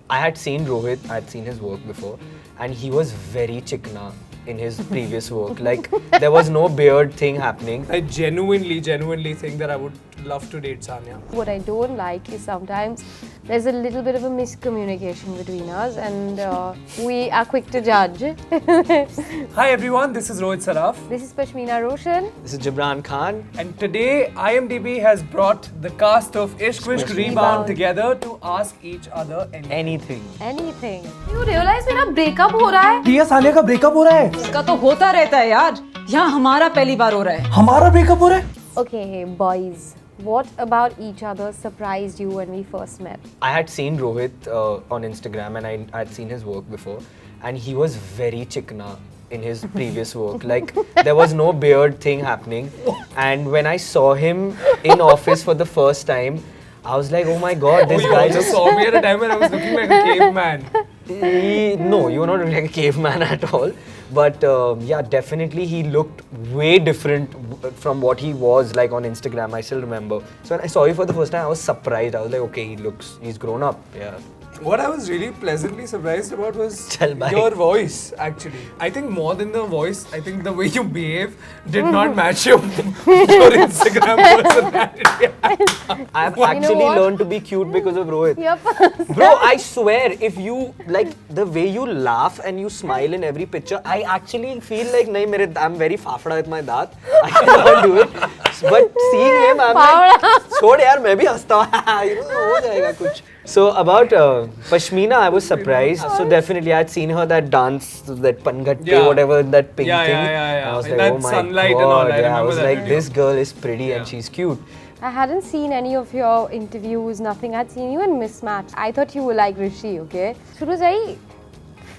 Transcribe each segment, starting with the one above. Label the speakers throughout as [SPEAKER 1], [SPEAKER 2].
[SPEAKER 1] I had seen Rohit, I had seen his work before, and he was very chikna in his previous work. Like, there was no beard thing happening.
[SPEAKER 2] I genuinely think that I would love to date Sanya.
[SPEAKER 3] What I don't like is sometimes there's a little bit of a miscommunication between us and we are quick to judge.
[SPEAKER 2] Hi everyone, this is Rohit Saraf.
[SPEAKER 3] This is Pashmina Roshan.
[SPEAKER 1] This is Jibraan Khan.
[SPEAKER 2] And today IMDb has brought the cast of Ishq Vishk Rebound together to ask each other
[SPEAKER 1] Anything.
[SPEAKER 3] Anything.
[SPEAKER 4] You realize मेरा breakup हो रहा है?
[SPEAKER 5] प्रिया सानिया का breakup हो रहा है।
[SPEAKER 4] इसका तो होता रहता है यार। यहाँ हमारा पहली बार हो रहा है।
[SPEAKER 5] हमारा ब्रेकअप हो रहा है।
[SPEAKER 3] Okay, boys. What about each other surprised you when we first met?
[SPEAKER 1] I had seen Rohit on Instagram and I had seen his work before, and he was very chikna in his previous work. Like, there was no beard thing happening, and when I saw him in office for the first time, I was like, oh my god, this guy
[SPEAKER 2] just saw me at a time when I was looking like a caveman.
[SPEAKER 1] No, you were not like a caveman at all. But yeah, definitely he looked way different from what he was like on Instagram. I still remember. So when I saw you for the first time, I was surprised. I was like, okay, he's grown up. Yeah.
[SPEAKER 2] What I was really pleasantly surprised about was
[SPEAKER 1] Chal bhai.
[SPEAKER 2] your voice, actually. I think more than the voice, I think the way you behave did not match your Instagram personality.
[SPEAKER 1] I've actually learned to be cute because of Rohit.
[SPEAKER 3] Yep.
[SPEAKER 1] Bro, I swear, if you, like, the way you laugh and you smile in every picture, I actually feel like, I'm very fafda with my daat. I cannot do it. But seeing him, I'm like, chhod yaar, main bhi hasta hu. You know, ho jayega kuch. So about Pashmina, I was surprised. So definitely, I had seen her that dance, that pangatte, whatever, that pink thing.
[SPEAKER 2] Yeah.
[SPEAKER 1] I was
[SPEAKER 2] In
[SPEAKER 1] like,
[SPEAKER 2] that
[SPEAKER 1] oh my
[SPEAKER 2] sunlight
[SPEAKER 1] god.
[SPEAKER 2] and all, I
[SPEAKER 1] I
[SPEAKER 2] remember
[SPEAKER 1] was
[SPEAKER 2] that
[SPEAKER 1] like,
[SPEAKER 2] video.
[SPEAKER 1] this girl is pretty and she's cute.
[SPEAKER 3] I hadn't seen any of your interviews, nothing. I'd seen you in Mismatch. I thought you were like Rishi, okay? So it was very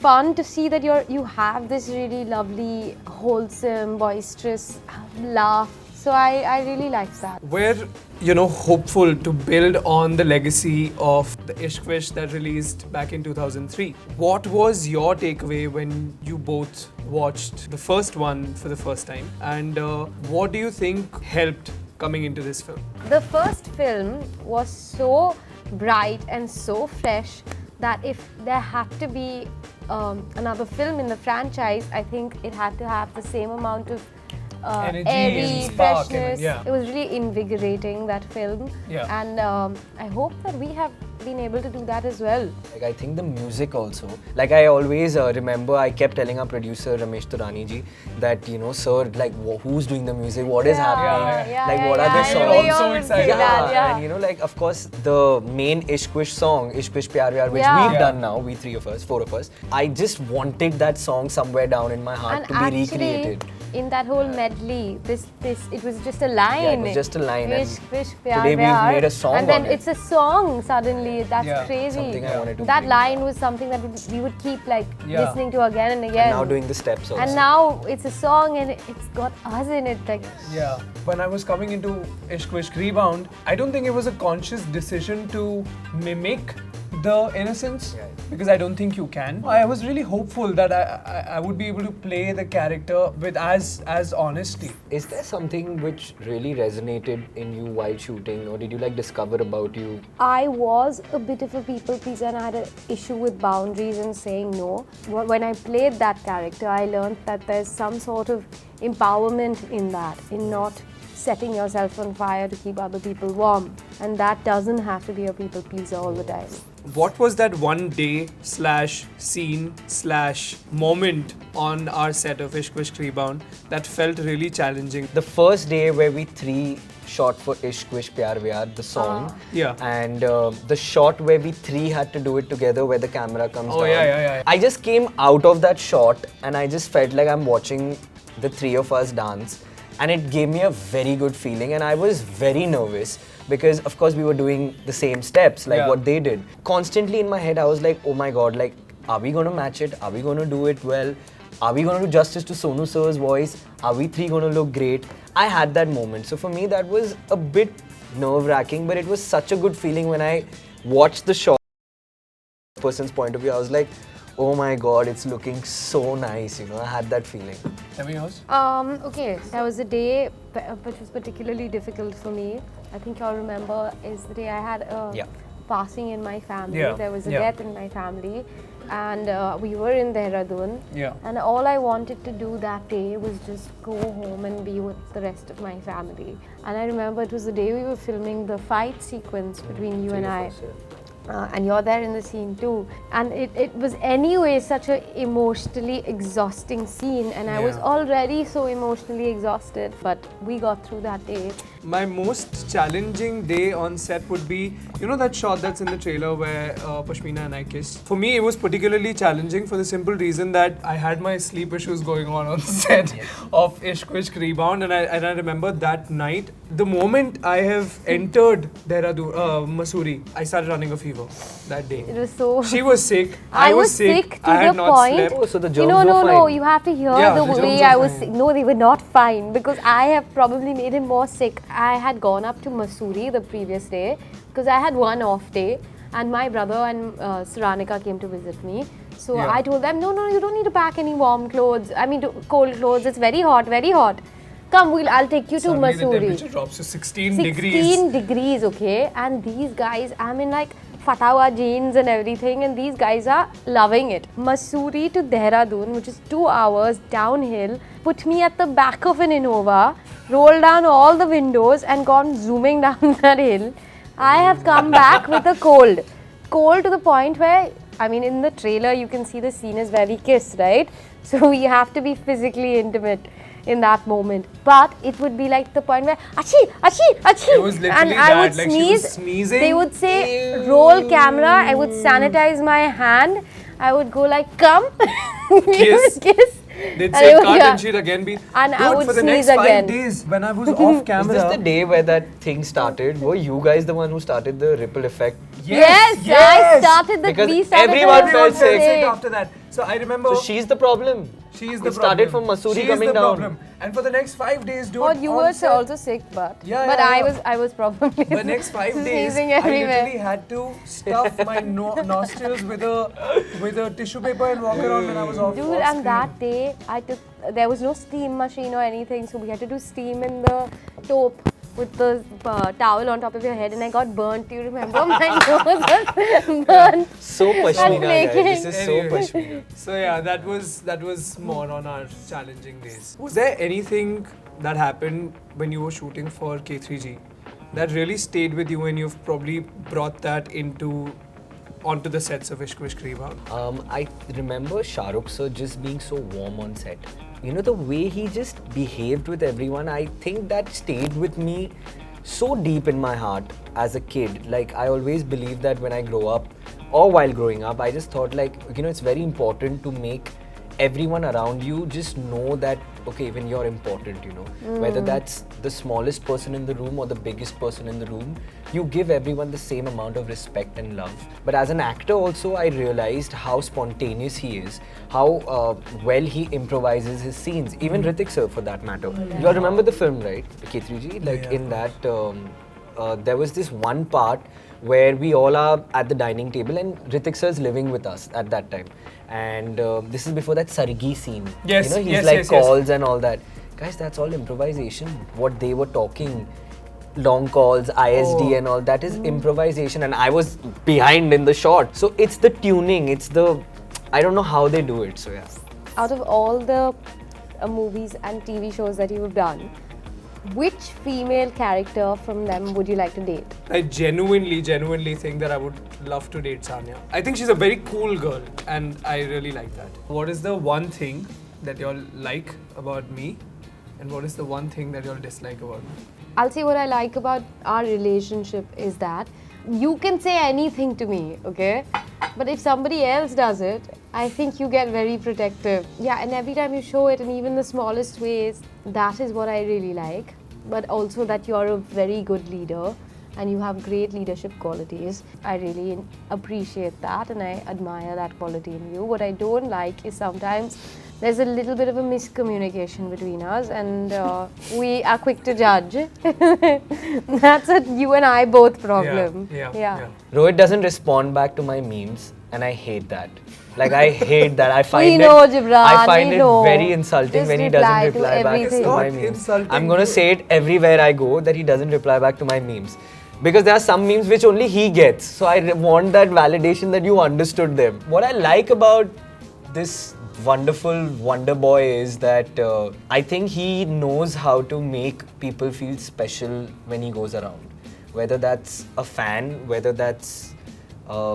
[SPEAKER 3] fun to see that you have this really lovely, wholesome, boisterous laugh. So I really liked that.
[SPEAKER 2] We're, hopeful to build on the legacy of the Ishq Vishk that released back in 2003. What was your takeaway when you both watched the first one for the first time? And what do you think helped coming into this film?
[SPEAKER 3] The first film was so bright and so fresh that if there had to be another film in the franchise, I think it had to have the same amount of
[SPEAKER 2] Energy
[SPEAKER 3] airy
[SPEAKER 2] and spark
[SPEAKER 3] freshness.
[SPEAKER 2] and
[SPEAKER 3] It was really invigorating, that film.
[SPEAKER 2] Yeah.
[SPEAKER 3] And I hope that we have been able to do that as well.
[SPEAKER 1] Like, I think the music also. Like, I always remember, I kept telling our producer Ramesh Turani ji that, sir, like, who's doing the music? What is happening? What are the songs?
[SPEAKER 2] I'm so excited.
[SPEAKER 1] And like, of course, the main Ishq Vishk song, Ishq Vishk Pyaar Vyaar, which we've done now, we four of us. I just wanted that song somewhere down in my heart
[SPEAKER 3] And
[SPEAKER 1] to be
[SPEAKER 3] actually,
[SPEAKER 1] recreated.
[SPEAKER 3] in that whole medley, it was just a line.
[SPEAKER 1] Yeah, it was just a line. And
[SPEAKER 3] Ishq Vishk Pyaar
[SPEAKER 1] today we've
[SPEAKER 3] Vyaar.
[SPEAKER 1] made a song
[SPEAKER 3] and then
[SPEAKER 1] on it.
[SPEAKER 3] it's a song suddenly. That's crazy.
[SPEAKER 1] Something I wanted to
[SPEAKER 3] that
[SPEAKER 1] bring
[SPEAKER 3] line was something that we would keep listening to again and again.
[SPEAKER 1] And now doing the steps also.
[SPEAKER 3] And now it's a song and it's got us in it. Like,
[SPEAKER 2] Yeah. When I was coming into Ishq Vishk Rebound, I don't think it was a conscious decision to mimic the innocence, because I don't think you can. I was really hopeful that I would be able to play the character with as honesty.
[SPEAKER 1] Is there something which really resonated in you while shooting, or did you discover about you?
[SPEAKER 3] I was a bit of a people pleaser and I had an issue with boundaries and saying no. When I played that character, I learned that there's some sort of empowerment in that, in not setting yourself on fire to keep other people warm. And that doesn't have to be a people pleaser all the time.
[SPEAKER 2] What was that one day / scene / moment on our set of Ishq Vishk Rebound that felt really challenging?
[SPEAKER 1] The first day where we three shot for Ishq Vishk Pyaar Vyaar, the song. And the shot where we three had to do it together, where the camera comes down.
[SPEAKER 2] Yeah.
[SPEAKER 1] I just came out of that shot and I just felt like I'm watching the three of us dance. And it gave me a very good feeling, and I was very nervous because, of course, we were doing the same steps, what they did. Constantly in my head, I was like, oh my god, are we going to match it? Are we going to do it well? Are we going to do justice to Sonu sir's voice? Are we three going to look great? I had that moment. So for me, that was a bit nerve-wracking, but it was such a good feeling when I watched the shot. Person's point of view, I was like, oh my god, it's looking so nice, I had that feeling.
[SPEAKER 2] Anything else?
[SPEAKER 3] Okay, that was a day which was particularly difficult for me. I think you'll remember is the day I had a passing in my family.
[SPEAKER 2] Yeah,
[SPEAKER 3] There was a
[SPEAKER 2] yeah.
[SPEAKER 3] death in my family, and we were in Dehradun.
[SPEAKER 2] Yeah.
[SPEAKER 3] And all I wanted to do that day was just go home and be with the rest of my family. And I remember it was the day we were filming the fight sequence between you and I. And you're there in the scene too. And it was anyway such an emotionally exhausting scene, and I was
[SPEAKER 2] Yeah.
[SPEAKER 3] already so emotionally exhausted, but we got through that day.
[SPEAKER 2] My most challenging day on set would be, you know that shot that's in the trailer where Pashmina and I kissed? For me, it was particularly challenging for the simple reason that I had my sleep issues going on the set of Ishq Vishk Rebound, and I remember that night, the moment I have entered Dehradun, Mussoorie, I started running a fever that day.
[SPEAKER 3] It was so...
[SPEAKER 2] She was sick.
[SPEAKER 3] I was sick to
[SPEAKER 2] I had
[SPEAKER 3] the
[SPEAKER 2] not
[SPEAKER 3] point.
[SPEAKER 2] slept.
[SPEAKER 1] Oh, so the
[SPEAKER 3] You
[SPEAKER 1] germs
[SPEAKER 3] know,
[SPEAKER 1] were
[SPEAKER 3] no,
[SPEAKER 1] fine.
[SPEAKER 3] no, you have to hear
[SPEAKER 2] Yeah,
[SPEAKER 3] the
[SPEAKER 2] the
[SPEAKER 3] way
[SPEAKER 2] germs
[SPEAKER 3] I
[SPEAKER 2] were
[SPEAKER 3] was
[SPEAKER 2] fine.
[SPEAKER 3] sick. No, they were not fine because I have probably made him more sick. I had gone up to Mussoorie the previous day because I had one off day, and my brother and Saranika came to visit me. So
[SPEAKER 2] Yeah.
[SPEAKER 3] I told them, no, you don't need to pack any warm clothes. I mean, cold clothes. It's very hot, very hot. Come, I'll take you to
[SPEAKER 2] Suddenly the
[SPEAKER 3] Mussoorie.
[SPEAKER 2] temperature drops to 16
[SPEAKER 3] 16
[SPEAKER 2] degrees.
[SPEAKER 3] degrees, okay? And these guys, I'm in like fatawa jeans and everything, and these guys are loving it. Mussoorie to Dehradun, which is 2 hours downhill, put me at the back of an Innova, rolled down all the windows and gone zooming down that hill. I have come back with a cold. Cold to the point where, I mean, in the trailer you can see the scene is where we kiss, right? So we have to be physically intimate in that moment, but it would be like the point where achhi,
[SPEAKER 2] It was literally
[SPEAKER 3] and I
[SPEAKER 2] that,
[SPEAKER 3] would
[SPEAKER 2] like she was
[SPEAKER 3] sneeze.
[SPEAKER 2] sneezing.
[SPEAKER 3] They would say roll camera. I would sanitize my hand. I would go like come,
[SPEAKER 2] Kiss.
[SPEAKER 3] kiss.
[SPEAKER 2] They'd
[SPEAKER 3] And
[SPEAKER 2] say
[SPEAKER 3] I would-
[SPEAKER 2] cut
[SPEAKER 3] yeah.
[SPEAKER 2] and she'd again be.
[SPEAKER 3] And I
[SPEAKER 2] Dude,
[SPEAKER 3] would
[SPEAKER 2] for the next
[SPEAKER 3] sneeze
[SPEAKER 2] 5
[SPEAKER 3] again.
[SPEAKER 2] days when I was off
[SPEAKER 1] Is
[SPEAKER 2] camera.
[SPEAKER 1] this the day where that thing started? Were you guys the one who started the ripple effect?
[SPEAKER 3] Yes, I started the.
[SPEAKER 1] Because
[SPEAKER 3] We started
[SPEAKER 1] everyone
[SPEAKER 3] the-
[SPEAKER 1] felt sick.
[SPEAKER 2] after that. So I remember.
[SPEAKER 1] So she's the problem.
[SPEAKER 2] She is the
[SPEAKER 1] It started
[SPEAKER 2] problem.
[SPEAKER 1] from Mussoorie
[SPEAKER 2] She is
[SPEAKER 1] coming
[SPEAKER 2] the
[SPEAKER 1] down.
[SPEAKER 2] problem. And for the next 5 days, dude.
[SPEAKER 3] Or you
[SPEAKER 2] on
[SPEAKER 3] were
[SPEAKER 2] set-
[SPEAKER 3] also sick, but
[SPEAKER 2] Yeah,
[SPEAKER 3] but
[SPEAKER 2] yeah.
[SPEAKER 3] I was probably
[SPEAKER 2] The next 5 days,
[SPEAKER 3] sneezing
[SPEAKER 2] I
[SPEAKER 3] everywhere.
[SPEAKER 2] literally had to stuff my nostrils with a tissue paper and walk around when I was off.
[SPEAKER 3] Dude,
[SPEAKER 2] off
[SPEAKER 3] and
[SPEAKER 2] screen.
[SPEAKER 3] that day there was no steam machine or anything, so we had to do steam in the taupe with the towel on top of your head, and I got burnt. Do you remember? My nose was burnt.
[SPEAKER 1] So Pashmina, guys.
[SPEAKER 3] making-
[SPEAKER 1] This is so
[SPEAKER 2] Anyway.
[SPEAKER 1] Pashmina.
[SPEAKER 2] So yeah, that was more on our challenging days. Was there anything that happened when you were shooting for K3G that really stayed with you and you've probably brought that onto the sets of Ishq Vishk Rebound?
[SPEAKER 1] I remember Shah Rukh sir just being so warm on set. You know, the way he just behaved with everyone, I think that stayed with me so deep in my heart as a kid. Like, I always believed that when I grow up, or while growing up, I just thought like, you know, it's very important to make everyone around you just know that, okay, even you're important, you know. Whether that's the smallest person in the room or the biggest person in the room, you give everyone the same amount of respect and love. But as an actor also, I realized how spontaneous he is, how well he improvises his scenes, even Hrithik sir for that matter. You all remember the film, right? K3G? Like in that, there was this one part where we all are at the dining table and Hrithik sir is living with us at that time. And this is before that Sargi scene.
[SPEAKER 2] Yes,
[SPEAKER 1] You know, he's
[SPEAKER 2] yes,
[SPEAKER 1] like
[SPEAKER 2] yes, yes.
[SPEAKER 1] calls and all that. Guys, that's all improvisation. What they were talking, long calls, ISD and all that is improvisation. And I was behind in the shot. So it's the tuning, it's the, I don't know how they do it. So yeah.
[SPEAKER 3] Out of all the movies and TV shows that you've done, which female character from them would you like to date?
[SPEAKER 2] I genuinely think that I would love to date Sanya. I think she's a very cool girl and I really like that. What is the one thing that y'all like about me and what is the one thing that y'all dislike about me?
[SPEAKER 3] I'll say what I like about our relationship is that you can say anything to me, okay? But if somebody else does it, I think you get very protective. Yeah, and every time you show it in even the smallest ways, that is what I really like. But also that you're a very good leader and you have great leadership qualities. I really appreciate that and I admire that quality in you. What I don't like is sometimes there's a little bit of a miscommunication between us and we are quick to judge. That's a you and I both problem.
[SPEAKER 2] Yeah.
[SPEAKER 1] Rohit doesn't respond back to my memes and I hate that. Like, I hate that. I find
[SPEAKER 3] We know, Jibraan,
[SPEAKER 1] I find
[SPEAKER 3] we
[SPEAKER 1] it
[SPEAKER 3] know.
[SPEAKER 1] very insulting
[SPEAKER 3] Just
[SPEAKER 1] when he
[SPEAKER 3] reply
[SPEAKER 1] doesn't
[SPEAKER 3] to
[SPEAKER 1] reply back
[SPEAKER 3] everything.
[SPEAKER 1] to my
[SPEAKER 2] It's not
[SPEAKER 1] memes.
[SPEAKER 2] insulting
[SPEAKER 1] I'm gonna
[SPEAKER 2] to-
[SPEAKER 1] say it everywhere I go that he doesn't reply back to my memes. Because there are some memes which only he gets. So I want that validation that you understood them. What I like about this wonderful Wonder Boy is that I think he knows how to make people feel special when he goes around. Whether that's a fan, whether that's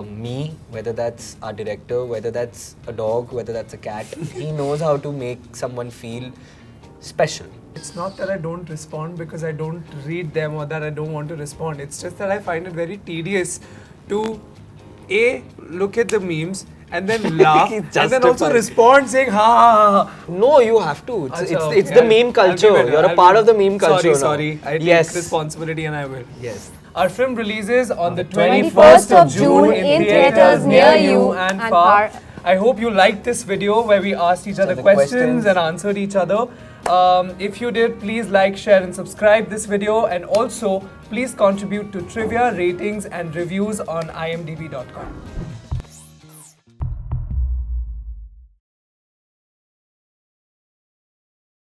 [SPEAKER 1] me, whether that's our director, whether that's a dog, whether that's a cat. He knows how to make someone feel special.
[SPEAKER 2] It's not that I don't respond because I don't read them or that I don't want to respond. It's just that I find it very tedious to look at the memes and then laugh and then also respond saying ha ha ha.
[SPEAKER 1] No, you have to. It's
[SPEAKER 2] Okay,
[SPEAKER 1] the meme culture. You're a part of the meme culture.
[SPEAKER 2] Sorry. I take responsibility and I will.
[SPEAKER 1] Yes.
[SPEAKER 2] Our film releases on the
[SPEAKER 3] 21st of June in theatres near you
[SPEAKER 2] and
[SPEAKER 3] and
[SPEAKER 2] far.
[SPEAKER 3] far.
[SPEAKER 2] I hope you liked this video where we asked each other questions and answered each other. If you did, please like, share and subscribe this video, and also please contribute to trivia, ratings and reviews on imdb.com.